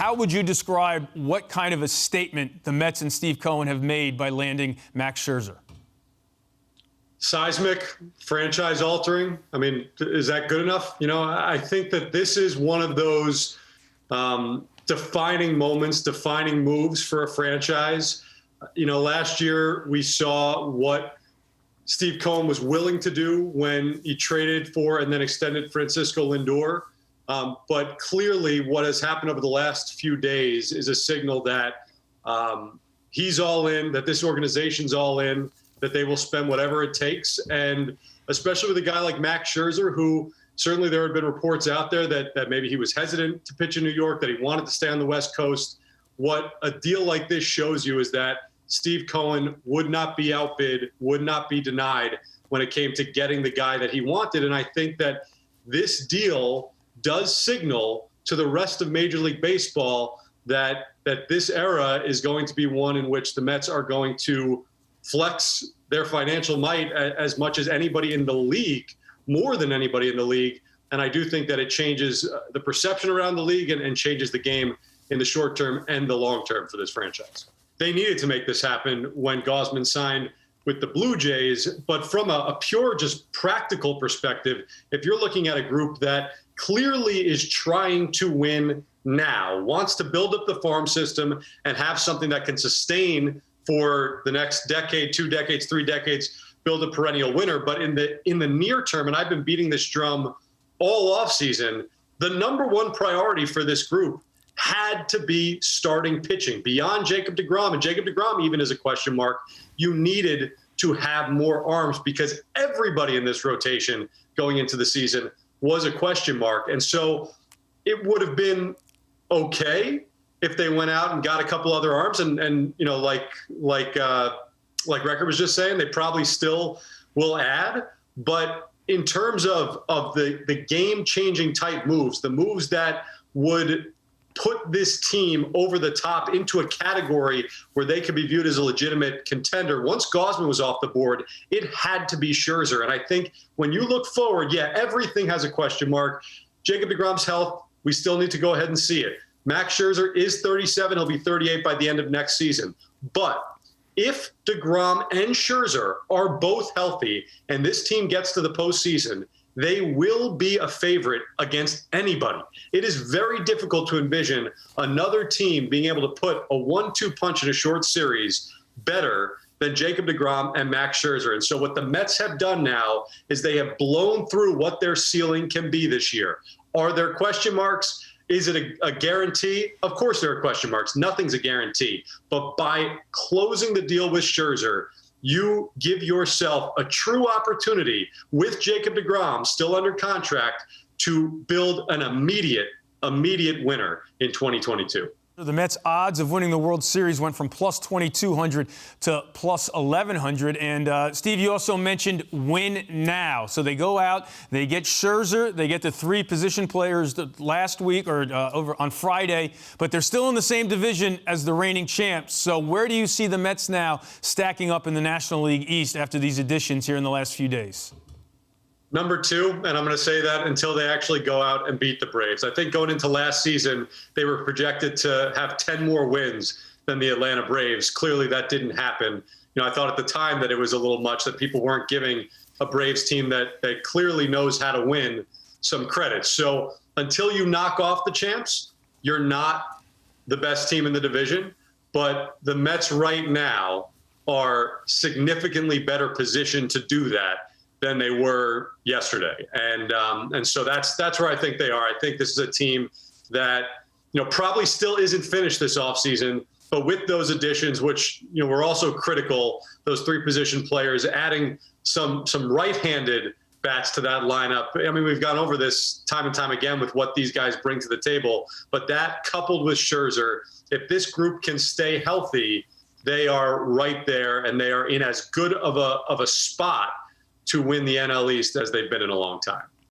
how would you describe what kind of a statement the Mets and Steve Cohen have made by landing Max Scherzer? Seismic, franchise altering. I mean, is that good enough? I think that this is one of those defining moments, defining moves for a franchise. Last year we saw what Steve Cohen was willing to do when he traded for and then extended Francisco Lindor. But clearly what has happened over the last few days is a signal that he's all in, that this organization's all in, that they will spend whatever it takes. And especially with a guy like Max Scherzer, who certainly there had been reports out there that maybe he was hesitant to pitch in New York, that he wanted to stay on the West Coast. What a deal like this shows you is that Steve Cohen would not be outbid, would not be denied when it came to getting the guy that he wanted. And I think that this deal does signal to the rest of Major League Baseball that this era is going to be one in which the Mets are going to flex their financial might as much as anybody in the league, more than anybody in the league. And I do think that it changes the perception around the league and changes the game in the short term and the long term for this franchise. They needed to make this happen when Gausman signed with the Blue Jays. But from a pure, just practical perspective, if you're looking at a group that clearly is trying to win now, wants to build up the farm system and have something that can sustain for the next decade, 2 decades, 3 decades, build a perennial winner. But in the near term, and I've been beating this drum all offseason, the number one priority for this group had to be starting pitching. Beyond Jacob deGrom, and Jacob deGrom even is a question mark, you needed to have more arms because everybody in this rotation going into the season was a question mark. And so it would have been okay if they went out and got a couple other arms and like Record was just saying, they probably still will add. But in terms of the game-changing type moves, the moves that would put this team over the top into a category where they could be viewed as a legitimate contender, once Gausman was off the board, it had to be Scherzer. And I think when you look forward, everything has a question mark. Jacob deGrom's health, we still need to go ahead and see it. Max Scherzer is 37. He'll be 38 by the end of next season. But if deGrom and Scherzer are both healthy and this team gets to the postseason, they will be a favorite against anybody. It is very difficult to envision another team being able to put a 1-2 punch in a short series better than Jacob deGrom and Max Scherzer. And so what the Mets have done now is they have blown through what their ceiling can be this year. Are there question marks? Is it a guarantee? Of course there are question marks. Nothing's a guarantee. But by closing the deal with Scherzer, you give yourself a true opportunity with Jacob deGrom still under contract to build an immediate winner in 2022. The Mets' odds of winning the World Series went from plus 2,200 to plus 1,100. And, Steve, you also mentioned win now. So they go out, they get Scherzer, they get the 3 position players last week or over on Friday, but they're still in the same division as the reigning champs. So where do you see the Mets now stacking up in the National League East after these additions here in the last few days? Number 2, and I'm going to say that until they actually go out and beat the Braves. I think going into last season, they were projected to have 10 more wins than the Atlanta Braves. Clearly, that didn't happen. I thought at the time that it was a little much, that people weren't giving a Braves team that clearly knows how to win some credit. So until you knock off the champs, you're not the best team in the division. But the Mets right now are significantly better positioned to do that than they were yesterday. And so that's where I think they are. I think this is a team that, probably still isn't finished this offseason, but with those additions, which, we're also critical, those 3 position players, adding some right-handed bats to that lineup. I mean, we've gone over this time and time again with what these guys bring to the table, but that coupled with Scherzer, if this group can stay healthy, they are right there and they are in as good of a spot to win the NL East as they've been in a long time.